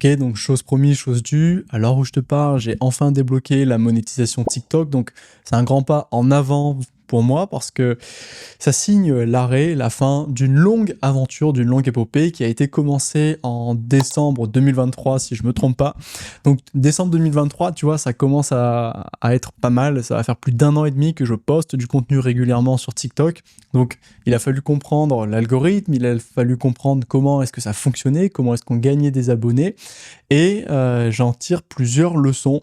Ok, donc chose promise, chose due. À l'heure où je te parle, j'ai enfin débloqué la monétisation TikTok. Donc c'est un grand pas en avant pour moi parce que ça signe l'arrêt, la fin d'une longue aventure, d'une longue épopée qui a été commencée en décembre 2023, si je me trompe pas. Donc décembre 2023, tu vois, ça commence à être pas mal. Ça va faire plus d'un an et demi que je poste du contenu régulièrement sur TikTok. Donc il a fallu comprendre l'algorithme, il a fallu comprendre comment est-ce que ça fonctionnait, comment est-ce qu'on gagnait des abonnés. Et j'en tire plusieurs leçons.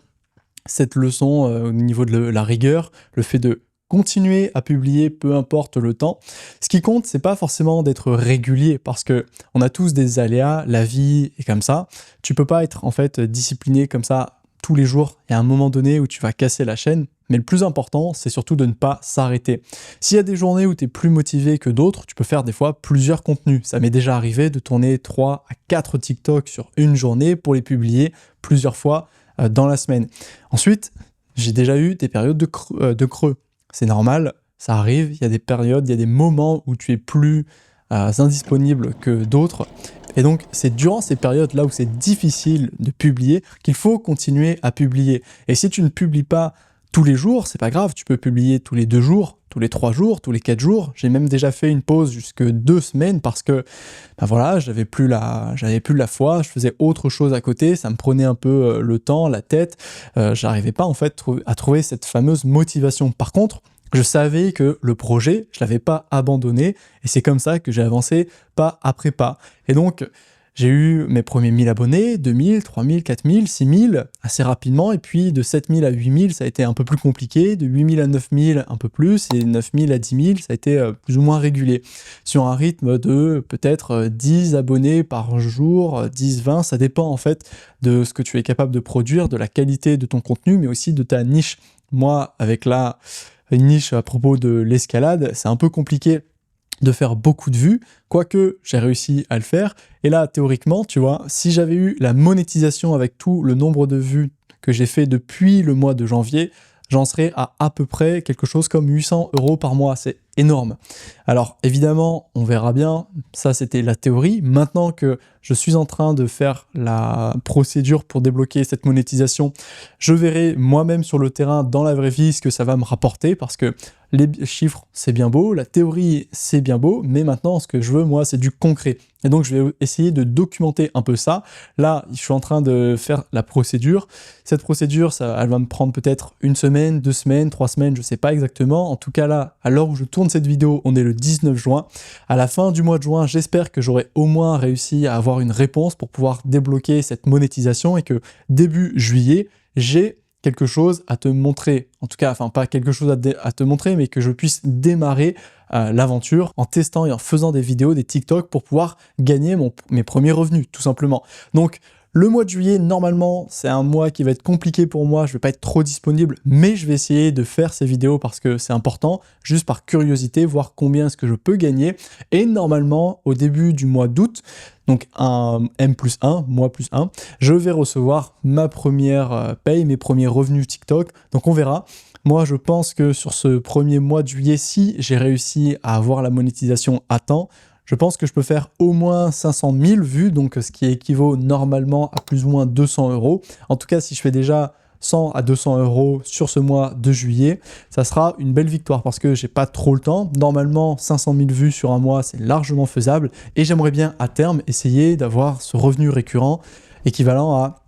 Cette leçon au niveau de la rigueur, le fait de continuer à publier peu importe le temps. Ce qui compte, c'est pas forcément d'être régulier parce que on a tous des aléas, la vie est comme ça. Tu peux pas être en fait discipliné comme ça tous les jours. Il y a un moment donné où tu vas casser la chaîne. Mais le plus important, c'est surtout de ne pas s'arrêter. S'il y a des journées où tu es plus motivé que d'autres, tu peux faire des fois plusieurs contenus. Ça m'est déjà arrivé de tourner 3 à 4 TikTok sur une journée pour les publier plusieurs fois dans la semaine. Ensuite, j'ai déjà eu des périodes de creux. C'est normal, ça arrive, il y a des périodes, il y a des moments où tu es plus indisponible que d'autres. Et donc, c'est durant ces périodes-là où c'est difficile de publier qu'il faut continuer à publier. Et si tu ne publies pas tous les jours, c'est pas grave, tu peux publier tous les 2 jours, tous les 3 jours, tous les 4 jours. J'ai même déjà fait une pause jusque 2 semaines parce que, ben voilà, j'avais plus la foi, je faisais autre chose à côté, ça me prenait un peu le temps, la tête, j'arrivais pas en fait à trouver cette fameuse motivation. Par contre, je savais que le projet, je l'avais pas abandonné et c'est comme ça que j'ai avancé pas après pas. Et donc, j'ai eu mes premiers 1000 abonnés, 2000, 3000, 4000, 6000 assez rapidement et puis de 7000 à 8000 ça a été un peu plus compliqué, de 8000 à 9000 un peu plus et 9000 à 10 000 ça a été plus ou moins régulier. Sur un rythme de peut-être 10 abonnés par jour, 10, 20, ça dépend en fait de ce que tu es capable de produire, de la qualité de ton contenu mais aussi de ta niche. Moi, avec une niche à propos de l'escalade, c'est un peu compliqué de faire beaucoup de vues, quoique j'ai réussi à le faire. Et là, théoriquement, tu vois, si j'avais eu la monétisation avec tout le nombre de vues que j'ai fait depuis le mois de janvier, j'en serais à peu près quelque chose comme 800 € par mois. C'est énorme. Alors évidemment, on verra bien, ça c'était la théorie. Maintenant que je suis en train de faire la procédure pour débloquer cette monétisation, je verrai moi-même sur le terrain, dans la vraie vie, ce que ça va me rapporter parce que les chiffres, c'est bien beau, la théorie, c'est bien beau, mais maintenant, ce que je veux, moi, c'est du concret. Et donc, je vais essayer de documenter un peu ça. Là, je suis en train de faire la procédure. Cette procédure, elle va me prendre peut-être 1 semaine, 2 semaines, 3 semaines, je sais pas exactement. En tout cas, là, à l'heure où je tourne cette vidéo, on est le 19 juin. À la fin du mois de juin, j'espère que j'aurai au moins réussi à avoir une réponse pour pouvoir débloquer cette monétisation et que début juillet, j'ai quelque chose à te montrer, en tout cas, enfin pas quelque chose à te montrer, mais que je puisse démarrer l'aventure en testant et en faisant des vidéos, des TikTok pour pouvoir gagner mes premiers revenus, tout simplement. Donc, le mois de juillet, normalement, c'est un mois qui va être compliqué pour moi, je vais pas être trop disponible, mais je vais essayer de faire ces vidéos parce que c'est important, juste par curiosité, voir combien est-ce que je peux gagner. Et normalement, au début du mois d'août, donc un M+1, mois +1, je vais recevoir ma première paye, mes premiers revenus TikTok, donc on verra. Moi, je pense que sur ce premier mois de juillet, si j'ai réussi à avoir la monétisation à temps, je pense que je peux faire au moins 500 000 vues, donc ce qui équivaut normalement à plus ou moins 200 €. En tout cas, si je fais déjà 100 à 200 € sur ce mois de juillet, ça sera une belle victoire parce que j'ai pas trop le temps. Normalement, 500 000 vues sur un mois, c'est largement faisable et j'aimerais bien à terme essayer d'avoir ce revenu récurrent équivalent à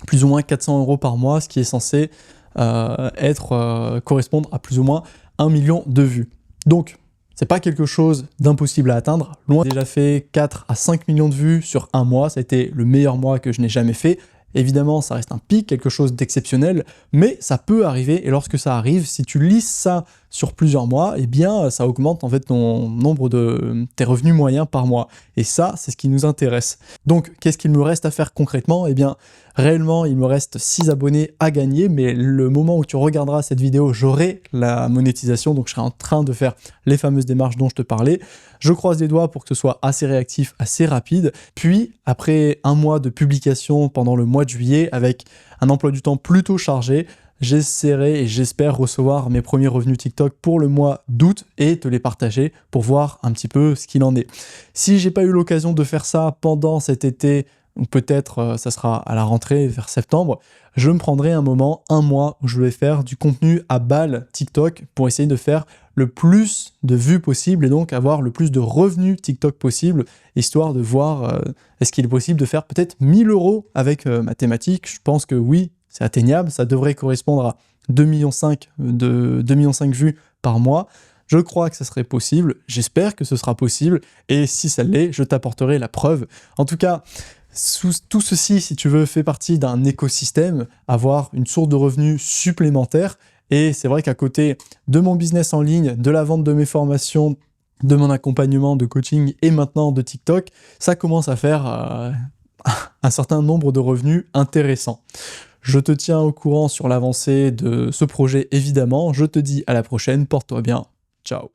plus ou moins 400 € par mois, ce qui est censé correspondre à plus ou moins 1 million de vues. Donc, c'est pas quelque chose d'impossible à atteindre. Loin, j'ai déjà fait 4 à 5 millions de vues sur un mois. Ça a été le meilleur mois que je n'ai jamais fait. Évidemment, ça reste un pic, quelque chose d'exceptionnel, mais ça peut arriver. Et lorsque ça arrive, si tu lisses ça sur plusieurs mois, eh bien, ça augmente en fait ton nombre de tes revenus moyens par mois. Et ça, c'est ce qui nous intéresse. Donc, qu'est-ce qu'il me reste à faire concrètement? Eh bien, réellement, il me reste 6 abonnés à gagner, mais le moment où tu regarderas cette vidéo, j'aurai la monétisation, donc je serai en train de faire les fameuses démarches dont je te parlais. Je croise les doigts pour que ce soit assez réactif, assez rapide. Puis, après un mois de publication pendant le mois de juillet, avec un emploi du temps plutôt chargé, j'essaierai et j'espère recevoir mes premiers revenus TikTok pour le mois d'août et te les partager pour voir un petit peu ce qu'il en est. Si j'ai pas eu l'occasion de faire ça pendant cet été ou peut-être ça sera à la rentrée vers septembre, je me prendrai un moment, un mois, où je vais faire du contenu à balle TikTok pour essayer de faire le plus de vues possible et donc avoir le plus de revenus TikTok possible, histoire de voir est-ce qu'il est possible de faire peut-être 1000 € avec ma thématique. Je pense que oui, c'est atteignable, ça devrait correspondre à 2,5 millions de 2,5 millions vues par mois. Je crois que ça serait possible, j'espère que ce sera possible, et si ça l'est, je t'apporterai la preuve. En tout cas, tout ceci, si tu veux, fait partie d'un écosystème, avoir une source de revenus supplémentaire, et c'est vrai qu'à côté de mon business en ligne, de la vente de mes formations, de mon accompagnement de coaching et maintenant de TikTok, ça commence à faire un certain nombre de revenus intéressants. Je te tiens au courant sur l'avancée de ce projet évidemment, je te dis à la prochaine, porte-toi bien, ciao.